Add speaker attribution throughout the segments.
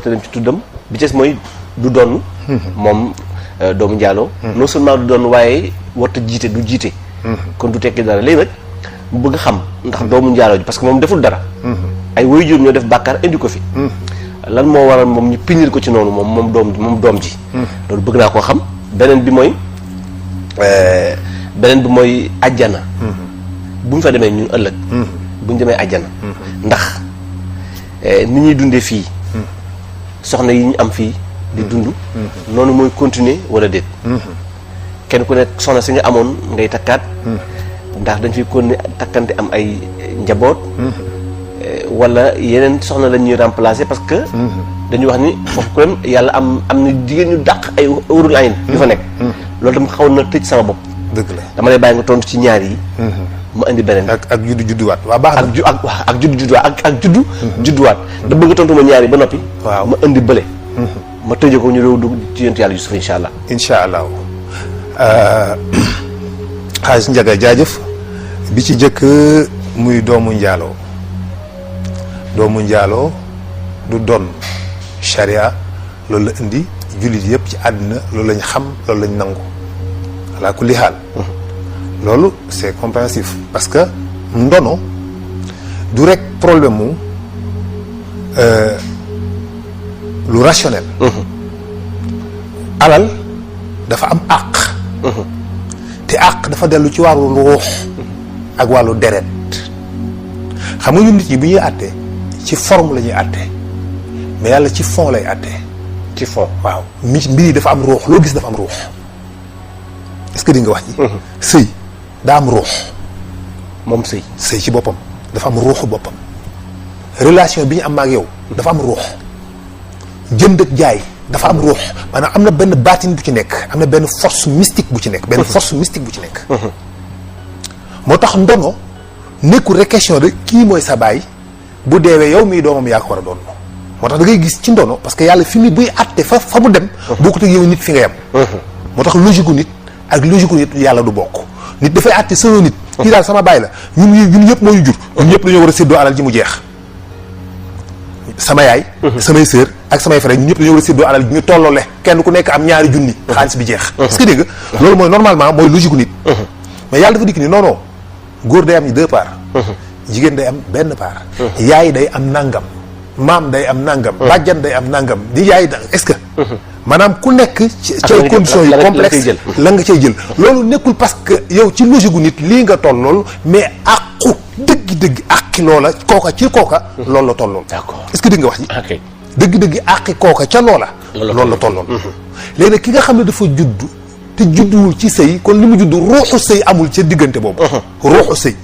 Speaker 1: warta dem ci tuddam bi ci des mooy du doon moom doomu njaaloo non seulement du doon waaye warta jiite du jiite kon du tekki dara léegi nag mu bëgg xam ndax doomu njaaloo ji parce que moom deful dara ay waajur ñoo def bàkkaar indi ko fi lan moo waral moom ñu pinir ko ci noonu moom doom ji loolu bëgg naa koo xam beneen bi mooy àjjana bu ñu fa demee ñun ëllëg bu ñu demee àjjana ndax ni ñuy dundee fii soxna yi ñu am fii di dund noonu mooy continuer wala déet kenn ku nekk soxna si nga amoon ngay takkaat ndax dañ fi continuer takkante am ay njaboot wala yeneen soxna la ñuy remplacer parce que dañuy wax ni foofu ku dem yàlla am na jigéen ñu dàq ay urul ayn yu fa nekk loolu tam xaw na tëj sama bopp
Speaker 2: dëgg la
Speaker 1: dama lay bàyyi nga tontu ci ñaar yi ma indi beneen
Speaker 2: ak judduwaat waa baax na
Speaker 1: ak judduwaat da bëgg tontu ma ñaar yi ba noppi
Speaker 2: waaw
Speaker 1: ma indi bële ma tëjee ko ñu réew dugg ci yonent yàlla Yuusuf insha allah
Speaker 2: xaalis njaga jaajëf bi ci jëkk muy doomu njaaloo du doon charia loolu la indi jullit yëpp ci àddina loolu lañ xam loolu lañ nangu ala kulli xaal loolu c'est compréhensif parce que ndono du rek problème mu lu rationnel alal dafa am àq te àq dafa dellu ci wàllu ruux ak wàllu deret xam nga ñun nit ñi bu ñuy àtte ci forme la ñuy àtte mais yàlla ci fond lay àtte
Speaker 1: ci fond
Speaker 2: waaw mbir yi dafa am ruux loo gis dafa am ruux est-ce que di nga wax ji sëy daa am ruux
Speaker 1: moom sëy
Speaker 2: ci boppam dafa am ruuxu boppam relation bi ñu am ak yow dafa am ruux jënd ak jaay dafa am ruux maanaam am na benn baatin bu ci nekk am na benn force mystique bu ci nekk moo tax ndono nekkul rek question de kii mooy sa baay bu deewee yow mii doomam yaa ko war a doon moo tax da ngay gis ci ndono parce que yàlla fi mu buy àtte fa mu dem bokkut ak yow nit fi nga yem moo tax logique gu nit ak logique gu nit yàlla du bokk nit dafay àtte sama nit kii daal sama baay la ñun ñëpp moo ñu jur ñun ñëpp dañoo war a séddoo alal ji mu jeex sama yaay samay sœur ak samay frère ñun ñëpp dañoo war a séddoo alal ji ñu tolloole kenn ku nekk am ñaari junni xaalis bi jeex est-ce que dégg nga loolu mooy normalement mooy logique gu nit mais yàlla dafa dikk ni non góor day am 2 parts jigéen day am benn part yaay day am nangam maam day am nangam bàjjan day am nangam di yaay da est-ce que maanaam ku nekk ci ay conditions yu complexe la nga cay jël loolu nekkul parce que yow ci logique gu nit lii nga toll loolu mais àqu dëgg-dëgg àqi loola kooka loolu la tollool est-ce que dégg nga wax ji dëgg-dëgg àqi kooka ca loola loolu la tollool léegi nag ki nga xam ne dafa juddu te judduwul ci sëy kon li mu juddu ruuxu sëy amul ca diggante boobu ruuxu sëy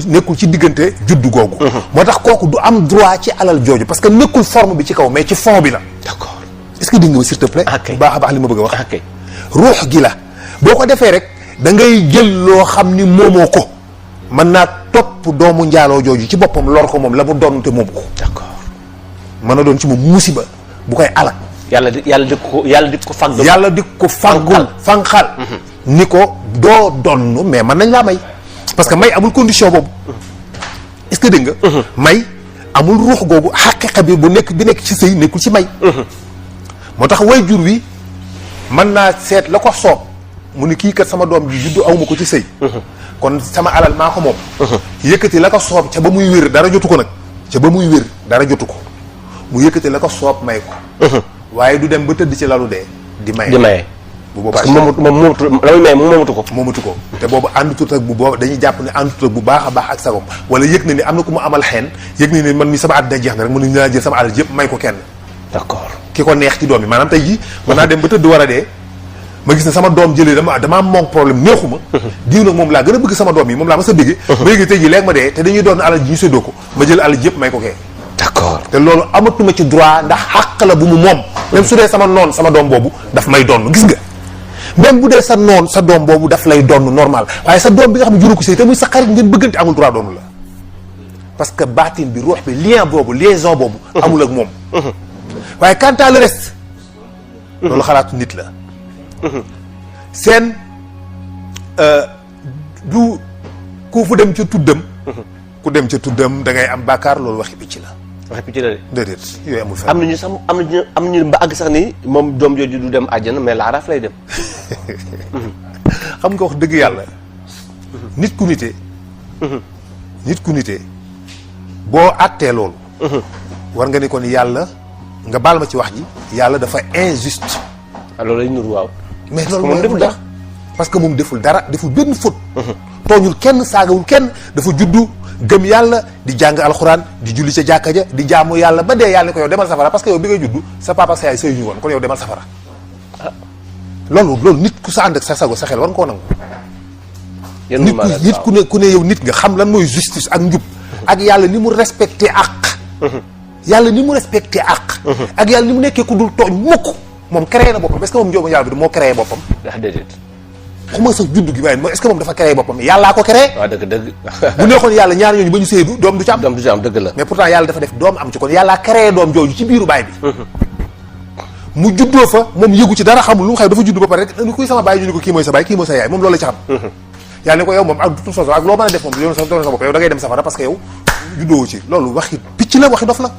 Speaker 2: nekkul ci diggante juddu googu moo tax kooku du am droit ci alal jooju parce que nekkul forme bi ci kaw mais ci fond bi la d'accord est-ce que dégg nga s'il te plaît bu baax a baax li ma bëgg a wax ruux gi la boo ko defee rek da ngay jël loo xam ni moomoo ko mën naa topp doomu njaaloo jooju ci boppam lor ko moom la mu doon te moomu ko d'accord mën na doon ci moom musiba bu koy alak
Speaker 1: yàlla di ko
Speaker 2: fanqal ni ko doo donn mais mën nañ laa may parce que may amul condition boobu est-ce que dégg nga may amul ruux googu xaqiqa bi bi nekk ci sëy nekkul ci may moo tax way jur wi mën naa seet la ko soob mu ni kii kat sama doom ji juddu awma ko ci sëy kon sama alal maa ko moom yëkkati la ko soob ca ba muy wér dara jotu ko nag mu yëkkati la ko soob may ko waaye du dem ba tëdd ci lalu dee di maye bu boobaa moomatu ko te boobu àndutut ak bu booba dañuy jàpp ne àndutut ak bu baax a baax ak sagom wala yëg na ni am na ku mu amal xeen yëg na ni man mi sama àddina jeex na rek mën nañu laa jël sama alal yëpp may ko kenn
Speaker 1: d'accord
Speaker 2: ki ko neex ci doom yi maanaam tey jii mën naa dem ba tëdd war a dee ma gis ne sama doom jëlee damaa moom problème neexuma diw nag moom laa gën a bëgg sama doom yi moom laa ma sa bëggee ba yéegi tey jii léegi ma dee te dañuy doon alal ji ñu séddoo ko ma jël alal yëpp may ko kee
Speaker 1: d'accord
Speaker 2: te loolu amatuma ci droit ndax xàq la bu mu moom même su dee sama noon sama doom boobu daf may doon gis nga même bu dee sa noon sa doom boobu daf lay doon normal waaye sa doom bi nga xam ne juru ko sëy te muy sa xarit ngeen bëggante amul droit doonu la parce que baatin bi ruux bi lien boobu liaison boobu amul ak moom waaye quant à le reste loolu xalaatu nit la seen du ku fu dem ca tuddam ku dem ca tuddam da ngay am bàkkaar loolu waxi picc la
Speaker 1: waxi picc la de.
Speaker 2: déedéet yooyu amul fenn.
Speaker 1: am nañu sax am nañu ba àgg sax ni moom doom jooju du dem àjjana mais laaraaf lay dem.
Speaker 2: xam nga wax dëgg yàlla. nit ku nite. nit ku nite boo àttee loolu. war nga ni kon yàlla nga baal ma ci wax ji. yàlla dafa injuste.
Speaker 1: loolu lay nuru waaw.
Speaker 2: mais loolu
Speaker 1: moom deful dara.
Speaker 2: parce que moom deful dara deful benn faute. tooñul kenn saagawul kenn dafa juddu gëm yàlla di jàng alxuraan di julli ca jàkka ja di jaamu yàlla ba dee yàlla ne ko yow demal safara parce que yow bi ngay juddu sa papa sa yaay sëy ñu woon kon yow demal safara. loolu nit ku sa ànd ak sa sago sa xel war nga koo nangu. nit ku ne yow nit nga xam lan mooy justice ak njub. ak yàlla ni mu respecté àq. yàlla ni mu respecté àq. ak yàlla ni mu nekkee ku dul tooñ mukk moom créé na boppam est-ce que moom njoomu yàlla bi moo créé boppam.
Speaker 1: déedéet.
Speaker 2: xuma sax juddu gi waaye est-ce que moom dafa créé boppam yàllaa ko créé.
Speaker 1: waaw dëgg.
Speaker 2: bu neexoon yàlla ñaar ñooñu ba ñu sëy doom du ci am.
Speaker 1: doom du ci am dëgg la.
Speaker 2: mais pourtant yàlla dafa def doom am ci kon yàllaa créé doom jooju ci biiru baay bi. mu juddoo fa moom yëgu ci dara xamul lu mu xew dafa juddu ba pare rek kuy sama baay ñu ne ko kii mooy sa baay kii mooy sa yaay moom loolu la ci xam. yàlla ne ko yow moom ak toute façon ak loo mën a def moom yow sa bopp yow da ngay dem safara parce que yow juddoo ci loolu waxi picc la waxi dof la.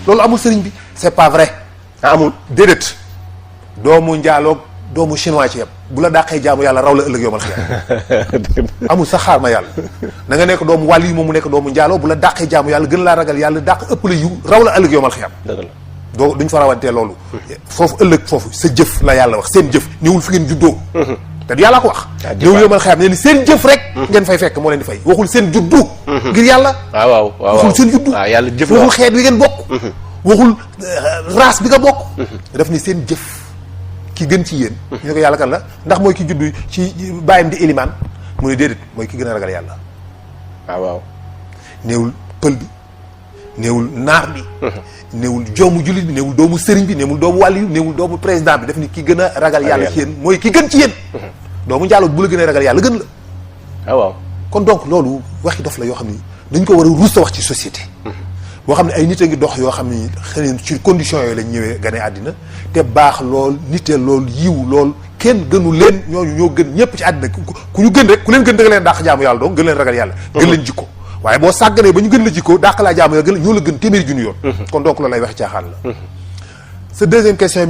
Speaker 2: loolu amul sëriñ bi c'est pas vrai.
Speaker 1: amul
Speaker 2: déedéet doomu njaaloog doomu chinois ci yam bu la dàqee jaamu yàlla raw la ëllëg yomal xiyaam amul sax xaar ma yàlla na nga nekk doomu wàll yi moom mu nekk doomu njaaloo bu la dàqee jaamu yàlla gën laa ragal yàlla dàq ëpp la yiw raw la ëllëg yomal xiyaam.
Speaker 1: dëgg la
Speaker 2: doo duñ fa rawantee loolu. foofu ëllëg foofu sa jëf la yàlla wax seen jëf ñëwul fi ngeen juddoo. te du yàllaa ko wax. ñëw yomal xiyaam ne ni seen jëf rek. ngeen fay fekk moo leen di fay waxul seen juddu. ngir yàlla.
Speaker 1: waaw
Speaker 2: waxul seen juddu.
Speaker 1: waaw yàlla jëf
Speaker 2: waxul xeet wi ngeen bokk. waxul race bi nga bokk. daf ni seen jëf. ki gën ci yéen. ñu ne ko yàlla kan la ndax mooy ki juddu ci bàyyam di Elimaan mu ne déedéet mooy ki gën a ragal yàlla.
Speaker 1: waaw.
Speaker 2: néewul pël bi néewul naar bi. néewul joomu jullit bi néewul doomu sëriñ bi néewul doomu wàll yi néewul doomu président bi daf ni ki gën a ragal yàlla ci yéen mooy ki gën ci yéen. doomu njaaloo bu la gën a ragal yàlla gën la.
Speaker 1: waaw.
Speaker 2: kon donc loolu waxi dof la yoo xam ni dañ ko war a ruus a wax ci société. boo xam ne ay nit a ngi dox yoo xam ni xëy na ci conditions yooyu lañ ñëwee gane àddina te baax lool nite lool yiw lool kenn gënu leen ñooñu ñoo gën ñëpp ci àddina ku ñu gën rek ku leen gën da nga leen dàq jaamu yàlla donc gën leen ragal yàlla. gën leen jikko waaye boo sàgganee ba ñu gën la jikko dàq laa jaamu yàlla ñoo la gën téeméeri junni yoon. kon donc loolu lay wax caaxaan la. sa deuxième question bi